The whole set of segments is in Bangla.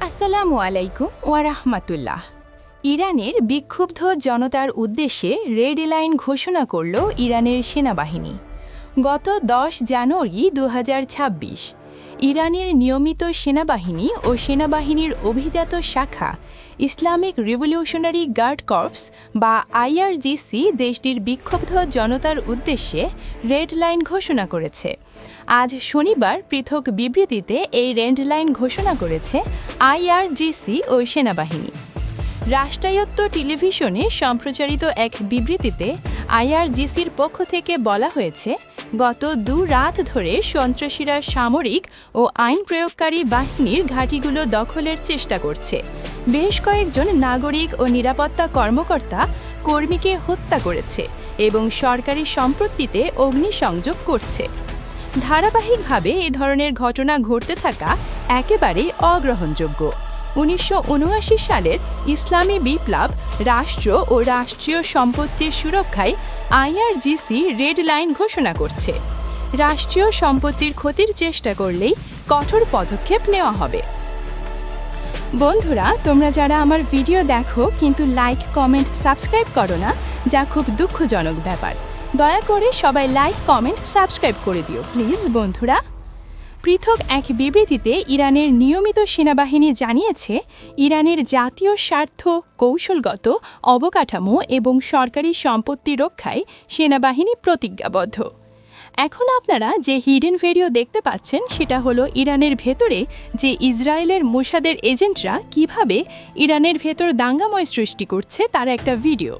আসসালামু আলাইকুম ওয়া রাহমাতুল্লাহ। ইরানের বিক্ষুব্ধ জনতার উদ্দেশ্যে রেড লাইন ঘোষণা করল ইরানের সেনাবাহিনী। গত 10 জানুয়ারি 2026 ইরানের নিয়মিত সেনাবাহিনী ও সেনাবাহিনীর অভিজাত শাখা ইসলামিক রিভলিউশনারি গার্ড কর্পস বা আইআরজিসি দেশটির বিক্ষুব্ধ জনতার উদ্দেশ্যে রেড লাইন ঘোষণা করেছে। আজ শনিবার পৃথক বিবৃতিতে এই রেড লাইন ঘোষণা করেছে আইআরজিসি ও সেনাবাহিনী। রাষ্ট্রায়ত্ত টেলিভিশনে সম্প্রচারিত এক বিবৃতিতে আইআরজিসির পক্ষ থেকে বলা হয়েছে, গত 2 রাত ধরে সন্ত্রাসীরা সামরিক ও আইন প্রয়োগকারী বাহিনীর ঘাঁটিগুলো দখলের চেষ্টা করছে। বেশ কয়েকজন নাগরিক ও নিরাপত্তা কর্মীকে হত্যা করেছে এবং সরকারি সম্পত্তিতে অগ্নিসংযোগ করছে। ধারাবাহিকভাবে এ ধরনের ঘটনা ঘটতে থাকা একেবারেই অগ্রহণযোগ্য। 1979 সালের ইসলামী বিপ্লব রাষ্ট্র ও রাষ্ট্রীয় সম্পত্তির সুরক্ষায় আইআরজিসি রেড লাইন ঘোষণা করছে। রাষ্ট্রীয় সম্পত্তির ক্ষতির চেষ্টা করলেই কঠোর পদক্ষেপ নেওয়া হবে। বন্ধুরা, তোমরা যারা আমার ভিডিও দেখো কিন্তু লাইক, কমেন্ট, সাবস্ক্রাইব করো না, যা খুব দুঃখজনক ব্যাপার। দয়া করে সবাই লাইক, কমেন্ট, সাবস্ক্রাইব করে দিও প্লিজ বন্ধুরা। পৃথক এক বিবৃতিতে ইরানের নিয়মিত সেনাবাহিনী জানিয়েছে, ইরানের জাতীয় স্বার্থ, কৌশলগত অবকাঠামো এবং সরকারি সম্পত্তি রক্ষায় সেনাবাহিনী প্রতিজ্ঞাবদ্ধ। এখন আপনারা যে হিডেন ভিডিও দেখতে পাচ্ছেন সেটা হলো ইরানের ভেতরে যে ইসরায়েলের মোসাদের এজেন্টরা কিভাবে ইরানের ভেতর দাঙ্গাময় সৃষ্টি করছে তার একটা ভিডিও।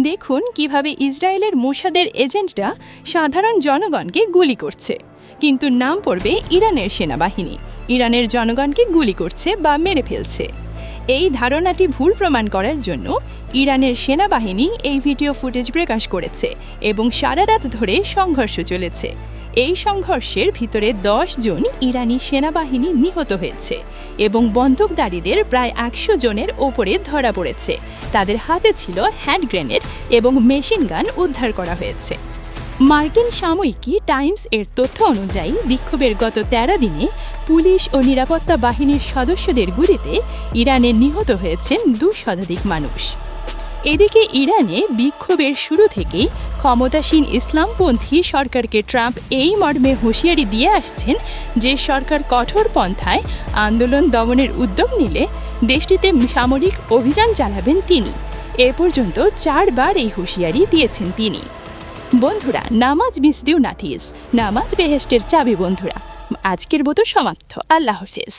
দেখুন কিভাবে ইসরায়েলের মোসাদের এজেন্টরা সাধারণ জনগণকে গুলি করছে, কিন্তু নাম পড়বে ইরানের সেনাবাহিনী ইরানের জনগণকে গুলি করছে বা মেরে ফেলছে। এই ধারণাটি ভুল প্রমাণ করার জন্য ইরানের সেনাবাহিনী এই ভিডিও ফুটেজ প্রকাশ করেছে এবং সারা রাত ধরে সংঘর্ষ চলেছে। এই সংঘর্ষের ভিতরে 10 জন ইরানি সেনাবাহিনী নিহত হয়েছে এবং বন্দুকধারীদের প্রায় 100 জনের ওপরে ধরা পড়েছে। তাদের হাতে ছিল হ্যান্ড গ্রেনেড এবং মেশিন গান উদ্ধার করা হয়েছে। মার্কিন সাময়িকী টাইমস এর তথ্য অনুযায়ী বিক্ষোভের গত 13 দিনে পুলিশ ও নিরাপত্তা বাহিনীর সদস্যদের গুলিতে ইরানে নিহত হয়েছেন 2 শতাধিক মানুষ। এদিকে ইরানে বিক্ষোভের শুরু থেকেই ক্ষমতাসীন ইসলামপন্থী সরকারকে ট্রাম্প এই মর্মে হুঁশিয়ারি দিয়ে আসছেন যে সরকার কঠোর পন্থায় আন্দোলন দমনের উদ্যোগ নিলে দেশটিতে সামরিক অভিযান চালাবেন তিনি। এ পর্যন্ত 4 বার এই হুঁশিয়ারি দিয়েছেন তিনি। বন্ধুরা, নামাজ মিস দিও নাথিস, নামাজ বেহেশতের চাবি বন্ধুরা। আজকের মতো সমাপ্ত। আল্লাহ হাফেজ।